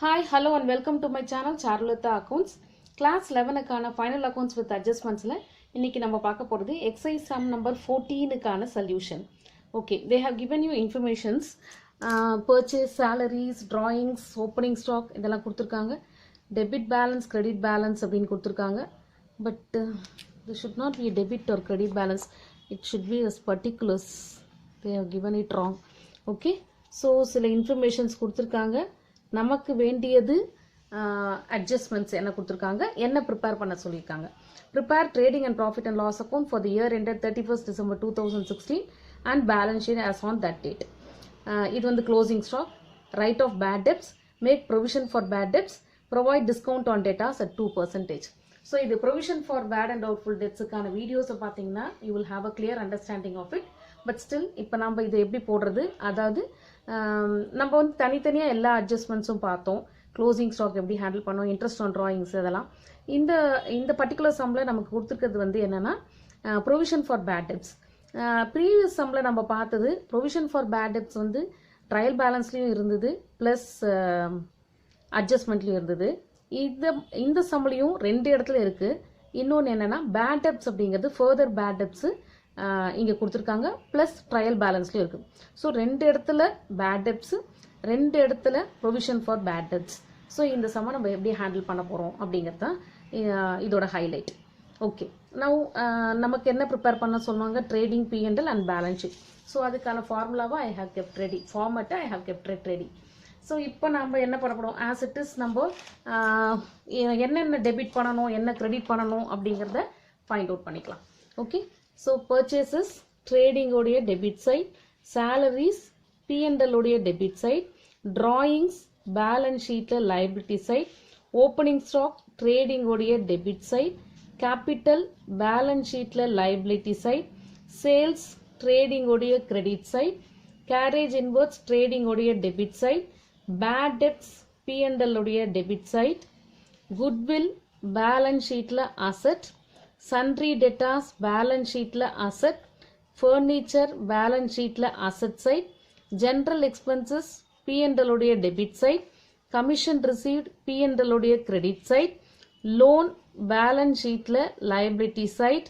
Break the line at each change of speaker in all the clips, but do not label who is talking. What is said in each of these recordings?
Hi, hello and welcome to my channel Charlotta Accounts. Class 11 கான final accounts with adjustmentsல இன்னைக்கு நம்ம பார்க்க போறது exercise sum number 14 கான solution. Okay, they have given you informations, purchase, salaries, drawings, opening stock இதெல்லாம் கொடுத்திருக்காங்க. Debit balance, credit balance அப்படின்னு கொடுத்திருக்காங்க. But this should not be a debit or credit balance. It should be as particulars. They have given it wrong. Okay, so சில informations கொடுத்திருக்காங்க. நமக்கு வேண்டியது adjustments என்ன கொடுத்திருக்காங்க, என்ன prepare பண்ண சொல்லியிருக்காங்க. Prepare trading and profit and loss account for the year ended 31st December 2016 and balance sheet as on that date. இது வந்து closing stock, write off bad debts, make provision for bad debts, provide discount on debtors at 2%. So இது provision for bad and doubtful debts கான வீடியோஸை பார்த்தீங்கன்னா you will have a clear understanding of it. But still இப்போ நம்ம இதை எப்படி போடுறது, அதாவது நம்ம வந்து தனித்தனியாக எல்லா அட்ஜஸ்ட்மெண்ட்ஸும் பார்த்தோம். க்ளோசிங் ஸ்டாக் எப்படி ஹேண்டில் பண்ணோம், இன்ட்ரெஸ்ட் ஆன் ட்ராயிங்ஸ் இதெல்லாம். இந்த பர்டிகுலர் சம்மில் நமக்கு கொடுத்துருக்கிறது வந்து என்னென்னா provision for bad debts. Previous சம்மில் நம்ம பார்த்தது ப்ரொவிஷன் ஃபார் பேட் டெப்ட்ஸ் வந்து ட்ரையல் பேலன்ஸ்லேயும் இருந்தது ப்ளஸ் அட்ஜஸ்ட்மெண்ட்லேயும் இருந்தது. இந்த சம்மிலையும் ரெண்டு இடத்துல இருக்குது. இன்னொன்று என்னென்னா பேட் டெப்ட்ஸ் அப்படிங்கிறது ஃபர்தர் பேட் டெப்ட்ஸு இங்கே கொடுத்துருக்காங்க ப்ளஸ் ட்ரையல் பேலன்ஸ்லேயும் இருக்குது. ஸோ ரெண்டு இடத்துல பேட் டெப்ட்ஸு, ரெண்டு இடத்துல provision for bad debts. So இந்த சம்மை நம்ம எப்படி ஹேண்டில் பண்ண போகிறோம் அப்படிங்கிறது தான் இதோட ஹைலைட். ஓகே, நமக்கு என்ன ப்ரிப்பேர் பண்ண சொன்னாங்க, trading P&L and balance sheet. So அதுக்கான ஃபார்முலாவை ஐ ஹவ் கெப்ட் ரெடி, ஃபார்மேட்டை I have kept ready. So இப்போ நம்ம என்ன பண்ண போகிறோம், ஆஸ் இட் இஸ் நம்ம என்னென்ன டெபிட் பண்ணணும் என்ன கிரெடிட் பண்ணணும் அப்படிங்கிறத ஃபைண்ட் அவுட் பண்ணிக்கலாம். ஓகே, ஸோ பர்ச்சேசஸ் ட்ரேடிங் உடைய டெபிட் சைட், சாலரிஸ் P&L உடைய டெபிட் சைட், drawings பேலன்ஸ் ஷீட்டில் liability side, opening stock trading உடைய டெபிட் சைட், கேபிட்டல் பேலன்ஸ் ஷீட்டில் லைபிலிட்டி சைட், சேல்ஸ் ட்ரேடிங் உடைய credit side, carriage inwards trading உடைய debit side, bad debts P&L உடைய debit side, goodwill balance ஷீட்டில் asset, sundry debtors balance ஷீட்டில் asset, furniture balance ஷீட்டில் asset side, general expenses P&L உடைய debit side, commission received P&L உடைய credit side, loan balance ஷீட்டில் liability side,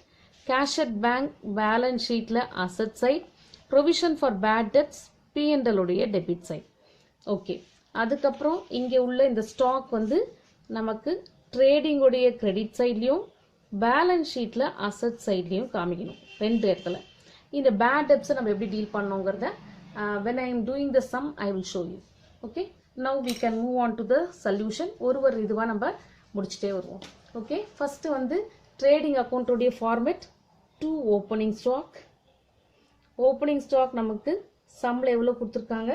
cash at bank balance ஷீட்டில் asset side, provision for bad debts P&L உடைய debit side. Okay, அதுக்கப்புறம் இங்கே உள்ள இந்த ஸ்டாக் வந்து நமக்கு ட்ரேடிங் உடைய கிரெடிட் சைட்லையும் பேலன்ஸ் ஷீட்டில் அசெட் சைட்லையும் காமிக்கணும் ரெண்டு இடத்துல. இந்த பேட் டெப்ட்ஸை நம்ம எப்படி deal பண்ணோங்கிறத when I am doing the sum I will show you. Okay, now we can move on to the solution. ஒரு இதுவாக நம்ம முடிச்சுட்டே வருவோம். ஓகே, ஃபர்ஸ்ட் வந்து ட்ரேடிங் அக்கௌண்ட் உடைய format to opening stock. Opening stock நமக்கு சம்மில் எவ்வளோ கொடுத்துருக்காங்க,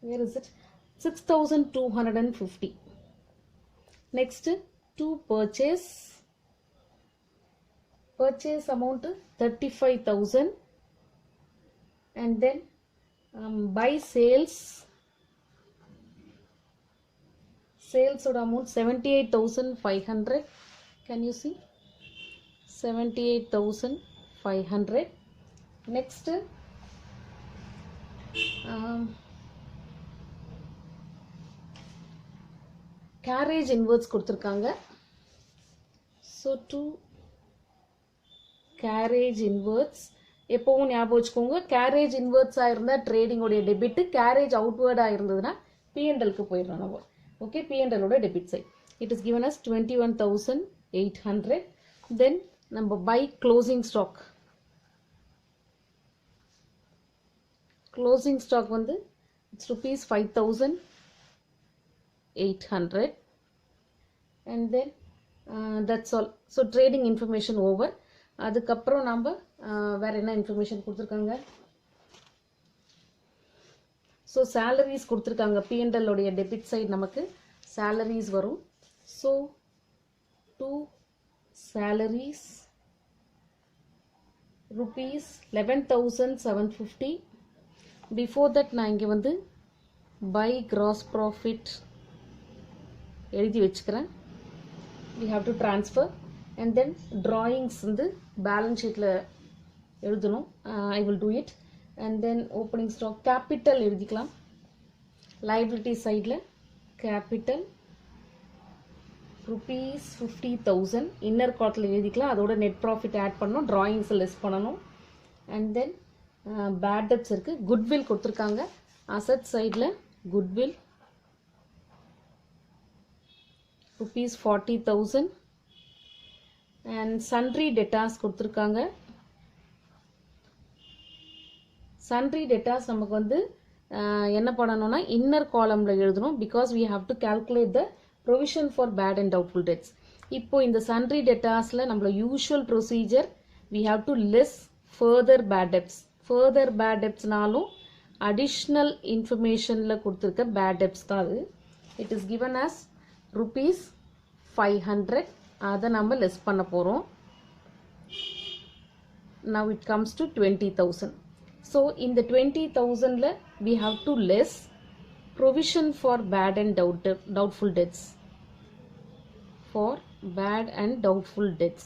where is it, 6250. next to purchase amount 35,000 and then buy sales oda amount 78,500. can you see 78,500. next carriage inwards கொடுத்திருக்காங்க. so to carriage inwards எப்பவும் ஞாபகம் வச்சுக்கோங்க, garage இன்வெர்ட்ஸாக இருந்தால் ட்ரேடிங் உடைய டெபிட், கேரேஜ் அவுட்வேர்டாக இருந்ததுன்னா P&L-க்கு போயிடணும் நம்ம. ஓகே, P&L உடைய debit side it is given as 21,800. Then நம்ம by closing stock. Closing stock வந்து it's rupees 5,800 and then that's all. so trading information over. அதுக்கப்புறம் நம்ம வேற என்ன இன்ஃபர்மேஷன் கொடுத்துருக்காங்க, ஸோ சேலரிஸ் கொடுத்துருக்காங்க. P&L உடைய டெபிட் சைட் நமக்கு சேலரிஸ் வரும். So to salaries rupees 11,750. Before that நான் இங்கே வந்து பை கிராஸ் ப்ராஃபிட் எழுதி வச்சுக்கிறேன். we have to transfer and then drawings வந்து பேலன்ஸ் ஷீட்டில் எழுதணும். I will do it. and then opening stock capital எழுதிக்கலாம். liability sideல capital rupees 50,000 inner column எழுதிக்கலாம். அதோட net profit add பண்ணனும், drawings less பண்ணனும். and then bad debts இருக்கு, goodwill கொடுத்திருக்காங்க. asset sideல goodwill rupees 40,000 and sundry debtors கொடுத்திருக்காங்க. sundry debtors நமக்கு வந்து என்ன பண்ணனும்னா inner columnல எழுதணும், because we have to calculate the provision for bad and doubtful debts. இப்போ இந்த sundry debtorsல நம்மளோட usual procedure we have to less further bad debts. further bad debtsனாலும் additional informationல கொடுத்திருக்க bad debts தான் அது. it is given as rupees 500. அதை நம்ம less பண்ண போறோம். now it comes to 20,000. so in the 20,000ல we have to less provision for bad and doubtful debts. for bad and doubtful debts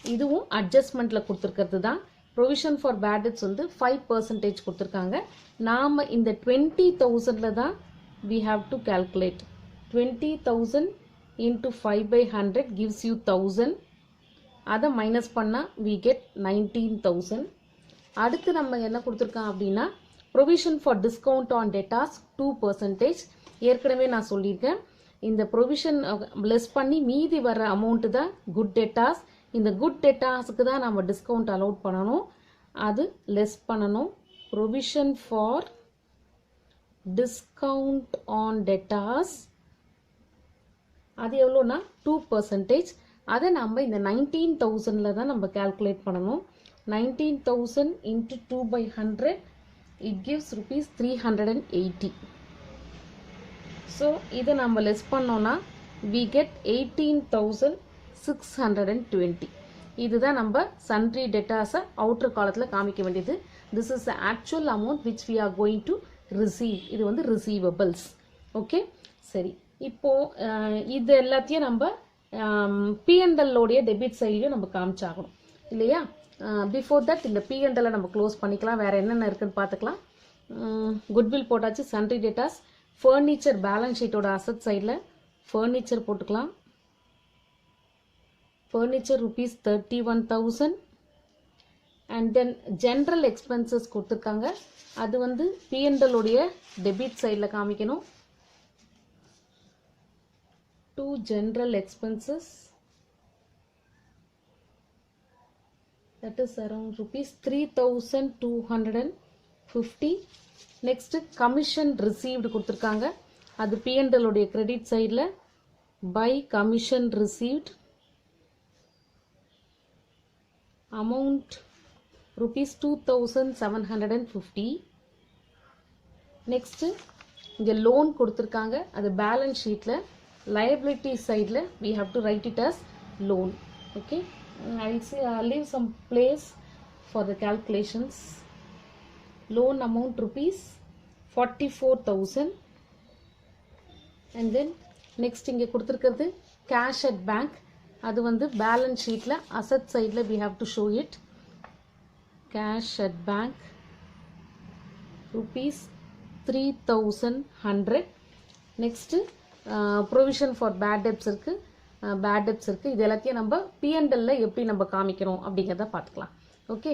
இதுவும் adjustmentல கொடுத்திருக்கிறது தான். provision for bad debts வந்து 5% கொடுத்திருக்காங்க. நாம இந்த 20,000ல தான் we have to calculate. 20,000 into 5/100 gives you 1,000. அதை minus பண்ணா we get 19,000. அடுத்து நம்ம என்ன கொடுத்திருக்கோம் அப்படின்னா provision for discount on debtors 2%. ஏற்கனவே நான் சொல்லியிருக்கேன், இந்த provision லெஸ் பண்ணி மீதி வர அமௌண்ட் தான் good debtors. இந்த good debtorsக்கு தான் நம்ம டிஸ்கவுண்ட் அலோட் பண்ணணும், அது லெஸ் பண்ணணும். provision for discount on debtors அது எவ்வளோனா 2%. அதை நம்ம இந்த 19,000ல தான் நம்ம calculate பண்ணணும். 19,000 into 2/100 it gives rupees 380. so இதை நம்ம லெஸ் பண்ணோம்னா we get 18,620. இதுதான் நம்ம sundry debtors outer காலத்துல காமிக்க வேண்டியது. this is the actual amount which we are going to receive. இது வந்து receivables. ஓகே, சரி. இப்போ இது எல்லாத்தையும் நம்ம P&L உடைய டெபிட் சைட்லயும் நம்ம காமிச்சாகணும் இல்லையா? பிஃபோர் தட் இந்த P&L நம்ம க்ளோஸ் பண்ணிக்கலாம். வேற என்னென்ன இருக்குன்னு பார்த்துக்கலாம். குட்வில் போட்டாச்சு, sundry debtors, ஃபர்னிச்சர் பேலன்ஸ் ஷீட்டோட அசட் சைடில் ஃபர்னிச்சர் போட்டுக்கலாம். Furniture rupees 31,000. And then general expenses கொடுத்துருக்காங்க, அது வந்து P&L உடைய டெபிட் சைடில் காமிக்கணும். to general expenses, that is around rupees 3,250. next commission received கொடுத்திருக்காங்க, அது P&L உடைய credit sideல by commission received amount rupees 2,750. next இங்க loan கொடுத்திருக்காங்க, அது balance sheetல liability sideல we have to write it as loan. okay, I'll leave some place for the calculations. loan amount rupees 44,000. and then next இங்க கொடுத்திருக்கிறது cash at bank, அது வந்து balance sheetல asset sideல we have to show it. cash at bank rupees 3,100. next provision for bad debts இருக்கு, இது எல்லாத்தையும் நம்ம P&L எப்படி நம்ம காமிக்கிறோம் அப்படிங்கறத பார்த்துக்கலாம். ஓகே,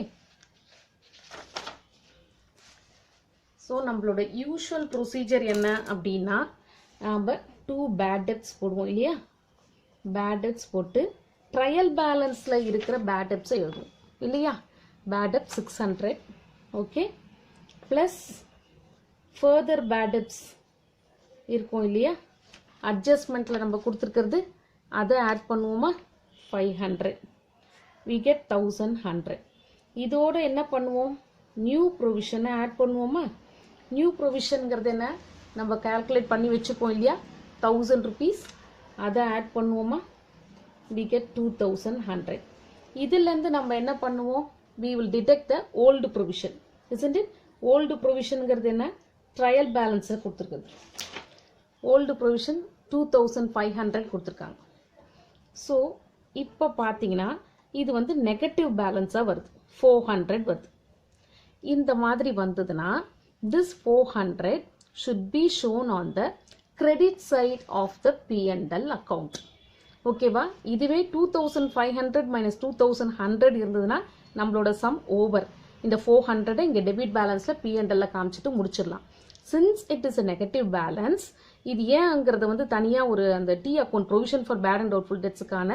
ஸோ நம்மளோட யூஷுவல் ப்ரொசீஜர் என்ன அப்படின்னா நம்ம 2 bad debts போடுவோம் இல்லையா? bad debts போட்டு ட்ரையல் பேலன்ஸில் இருக்கிற bad debts எழுதுவோம் இல்லையா? bad debt 600. Okay, plus further bad debts இருக்கும் இல்லையா? அட்ஜஸ்ட்மெண்ட்டில் நம்ம கொடுத்துருக்கிறது அதை ஆட் பண்ணுவோமா? 500. we get 1,100. இதோட என்ன பண்ணுவோம்? நியூ ப்ரொவிஷனை ஆட் பண்ணுவோமா? நியூ ப்ரொவிஷன்ங்கிறது என்ன? நம்ம கால்குலேட் பண்ணி வச்சுப்போம் இல்லையா? 1,000 rupees, அதை ஆட் பண்ணுவோமா? we get 2,100. இதிலேருந்து நம்ம என்ன பண்ணுவோம்? we will deduct the old provision, isn't it? old provisionங்கிறது என்ன? ட்ரையல் பேலன்ஸை கொடுத்துருக்குது. old provision 2,500 கொடுத்துருக்காங்க. ஸோ இப்போ பார்த்தீங்கன்னா இது வந்து நெகட்டிவ் பேலன்ஸாக வருது, 400 வருது. இந்த மாதிரி வந்ததுன்னா this 400 should be shown on the credit side of the P&L account. ஓகேவா? இதுவே 2500 minus 2100 இருந்ததுன்னா நம்மளோட சம் ஓவர். இந்த 400 இங்கே டெபிட் பேலன்ஸில் P&L காமிச்சிட்டு முடிச்சிடலாம். Since it is a negative balance, இது ஏங்கிறத வந்து தனியாக ஒரு அந்த T account provision for bad and doubtful டெட்ஸுக்கான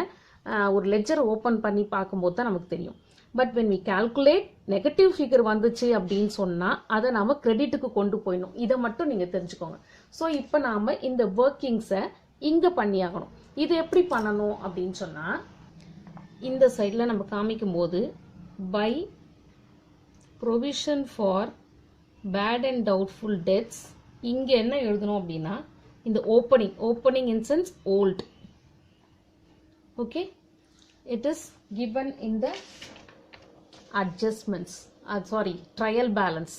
ஒரு லெட்ஜர் ஓப்பன் பண்ணி பார்க்கும்போது தான் நமக்கு தெரியும். But when we calculate negative figure வந்துச்சு அப்படின்னு சொன்னால் அதை நாம் கிரெடிட்டுக்கு கொண்டு போயிடணும். இதை மட்டும் நீங்கள் தெரிஞ்சுக்கோங்க. ஸோ இப்போ நாம் இந்த ஒர்க்கிங்ஸை இங்கே பண்ணியாகணும். இது எப்படி பண்ணணும் அப்படின்னு சொன்னால், இந்த சைடில் நம்ம காமிக்கும் போது by provision for bad and doubtful debts இங்கே என்ன எழுதணும் அப்படின்னா இந்த opening in sense old. Okay, it is given in the adjustments, trial balance,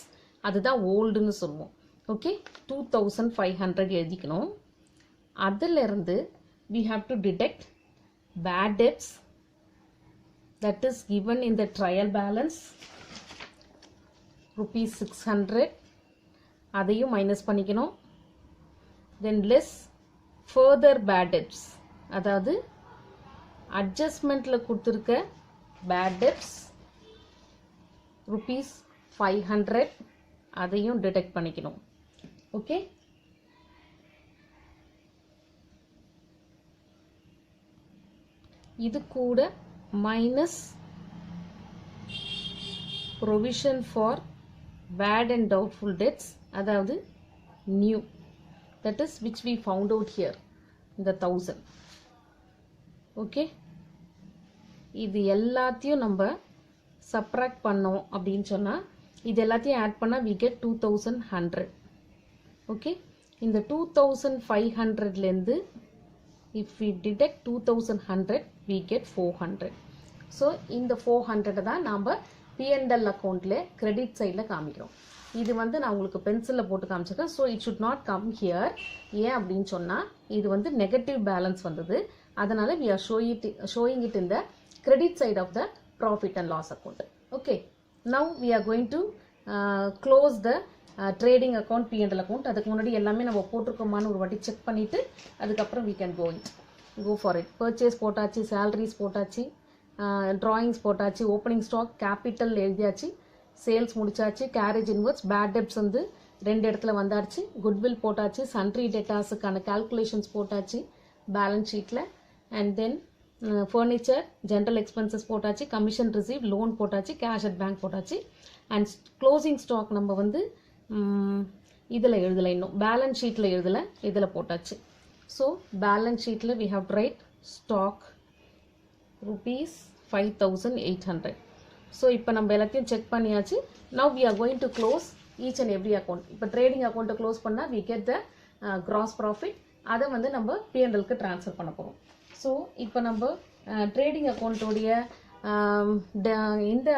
அதுதான் ஓல்டுன்னு சொல்லுவோம். ஓகே, 2500 எழுதிக்கணும். அதிலிருந்து we have to deduct bad debts that is given in the trial balance rupees 600, அதையும் மைனஸ் பண்ணிக்கணும். then less further bad debts, அதாவது அட்ஜஸ்ட்மெண்ட்டில் கொடுத்துருக்க bad debts rupees 500, அதையும் டிடெக்ட் பண்ணிக்கணும். ஓகே, இது கூட minus provision for bad and doubtful debts, அதாவது new, that is which we found out here, இந்த 1000. ஓகே, இது எல்லாத்தையும் நம்ம சப்ராக்ட் பண்ணோம் அப்படின்னு சொன்னால் இது எல்லாத்தையும் ஆட் பண்ணால் we get 2100. ஓகே, இந்த 2500லேருந்து if we deduct 2100 we get 400. So இந்த 400 தான் நாம் P&L அக்கௌண்ட்டில் கிரெடிட் சைடில் காமிக்கிறோம். இது வந்து நான் உங்களுக்கு பென்சிலில் போட்டு காமிச்சிருக்கேன். So it should not come here. ஏன் அப்படின்னு சொன்னால் இது வந்து நெகட்டிவ் பேலன்ஸ் வந்தது, அதனால் we are showing it in the credit side of the profit and loss account. Okay, now we are going to close the trading account, P&L account. அதுக்கு முன்னாடி எல்லாமே நம்ம போட்டிருக்கோமான்னு ஒரு வாட்டி செக் பண்ணிவிட்டு அதுக்கப்புறம் we can go for it. purchase போட்டாச்சு, salaries போட்டாச்சு, drawings போட்டாச்சு, ஓப்பனிங் ஸ்டாக், கேபிட்டல் எழுதியாச்சு, சேல்ஸ் முடிச்சாச்சு, கேரேஜ் இன்வெர்ட்ஸ், பேட் டெப்ஸ் வந்து 2 இடத்துல வந்தாச்சு, குட்வில் போட்டாச்சு, சன்ட்ரி டேட்டாஸுக்கான கால்குலேஷன்ஸ் போட்டாச்சு பேலன்ஸ் ஷீட்டில், and then furniture, general expenses போட்டாச்சு, கமிஷன் ரிசீவ், லோன் போட்டாச்சு, கேஷ் அட் பேங்க் போட்டாச்சு, அண்ட் க்ளோசிங் ஸ்டாக் நம்ம வந்து இதில் எழுதலை, இன்னும் பேலன்ஸ் ஷீட்டில் எழுதலை, இதில் போட்டாச்சு. ஸோ பேலன்ஸ் ஷீட்டில் we have to write stock rupees 5800. So இப்போ நம்ம எல்லாத்தையும் செக் பண்ணியாச்சு. now we are going to close each and every account. இப்போ ட்ரேடிங் அக்கௌண்ட்டை க்ளோஸ் பண்ணால் we get the gross profit. அதை வந்து நம்ம P&Lக்கு ட்ரான்ஸ்ஃபர் பண்ண போகிறோம். ஸோ இப்போ நம்ம ட்ரேடிங் அக்கௌண்ட்டோடைய இந்த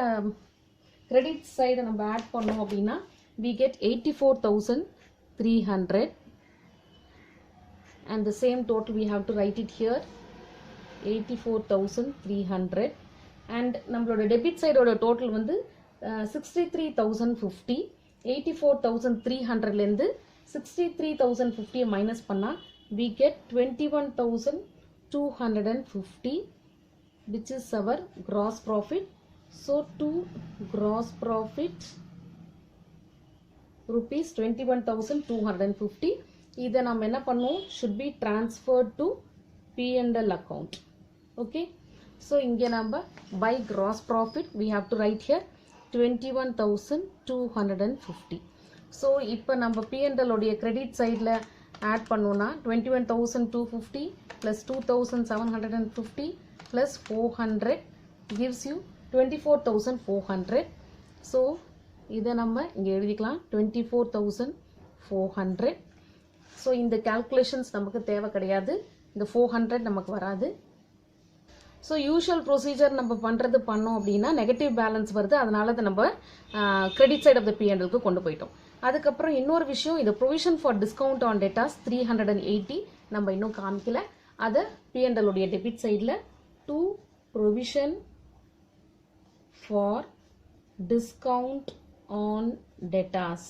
கிரெடிட் சைடை நம்ம ஆட் பண்ணோம் அப்படின்னா we get 84,300, and the same total we have to write it here, 84,300. and நம்மளோட டெபிட் சைடோட டோட்டல் வந்து 63,050. 84,300லேருந்து 63,050 மைனஸ் பண்ணால் we get 21,250, which is our gross profit. so to gross profit rupees 21,250. இதை நம்ம என்ன பண்ணுவோம், should be transferred to P&L account. okay, so இங்கே நம்ம by gross profit we have to write here 21,250. so இப்போ நம்ம P&L உடைய credit sideல add பண்ணோம்னா 21,250 plus 2,750 plus 400 gives you 24,400. so இதை நம்ம இங்கே எழுதிக்கலாம் 24,400. ஸோ இந்த calculations நமக்கு தேவை கிடையாது, இந்த 400 நமக்கு வராது. ஸோ யூஷுவல் ப்ரொசீஜர் நம்ம பண்ணோம் அப்படின்னா நெகட்டிவ் பேலன்ஸ் வருது, அதனால அதை நம்ம கிரெடிட் சைட் ஆஃப் த P&Lக்கு கொண்டு போயிட்டோம். அதுக்கப்புறம் இன்னொரு விஷயம், இது provision for discount on datas 380 நம்ம இன்னும் காமிக்கல, அதை P&L உடைய டெபிட் சைடில் to provision for discount on debtors.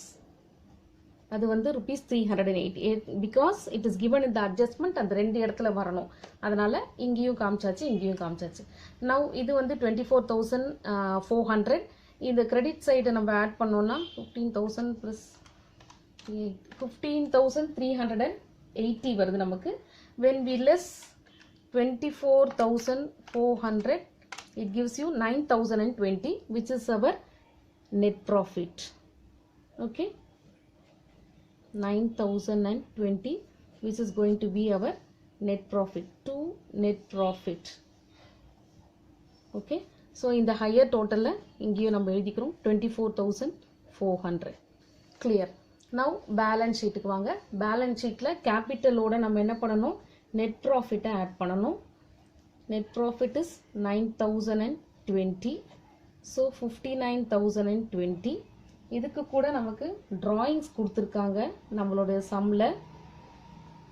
அது வந்து rupees 308 because it is given in the adjustment அந்த ரெண்டு இடத்துல வரணும். அதனால இங்கேயும் காமிச்சாச்சு இங்கேயும் காமிச்சாச்சு. now இது வந்து 24,400. இந்த கிரெடிட் சைடு நம்ம ஆட் பண்ணோம்னா 15,000 plus 15,380 வருது நமக்கு. when we less 24,400 it gives you 9,020 which is our net profit. Okay, 9,020 which is going to be our net profit to net profit. Okay, so in the higher total இங்கேயும் நம்ம எழுதிக்கிறோம் 24,400. clear. now balance sheetக்கு வாங்க. balance sheetல capitalோட நம்ம என்ன பண்ணணும், net profit add பண்ணணும். net profit is 9,020. so 59,020. இதுக்கு கூட நமக்கு drawings கொடுத்திருக்காங்க நம்மளோட சம்ல,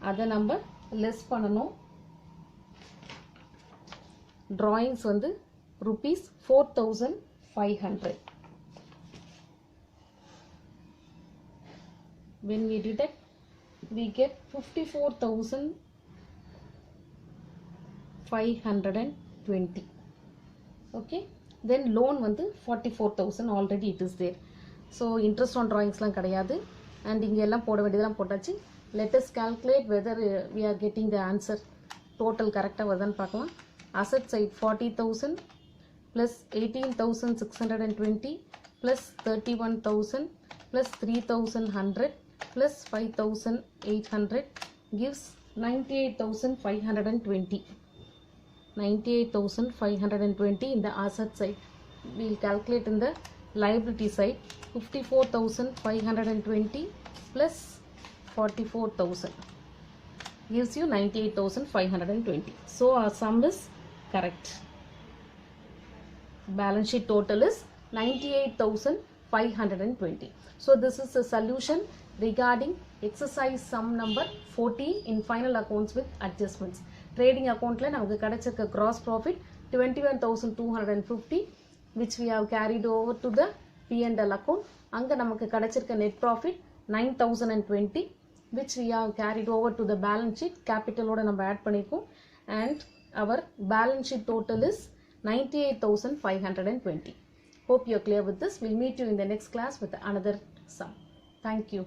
அதை நம்ம லெஸ் பண்ணணும். drawings வந்து rupees 4,500. when we deduct we get 54,520. okay, then loan வந்து 44,000 already it is there. so interest on drawings லாம் கிடையாது and இங்க எல்லாம் போட வேண்டியதெல்லாம் போட்டாச்சு. let us calculate whether we are getting the answer total correct வருதான்னு பார்க்கலாம். asset side 40,000 plus 18,620 plus 31,000 plus 3,100 plus 5,800 gives 98,520. 98,520 in the asset side. we will calculate in the liability side. 54,520 plus 44,000 gives you 98,520. so our sum is correct. balance sheet total is 98,520. so this is a solution regarding exercise sum number 14 in final accounts with adjustments. trading account la நமக்கு கிடைச்சிருக்க gross profit 21,250 which we have carried over to the P&L account. அங்க நமக்கு கிடைச்சிருக்க net profit 9,020 which we have carried over to the balance sheet. capital ஓட நம்ம add பண்ணிருக்கோம் and our balance sheet total is 98,520. hope you are clear with this. we'll meet you in the next class with another sum. thank you.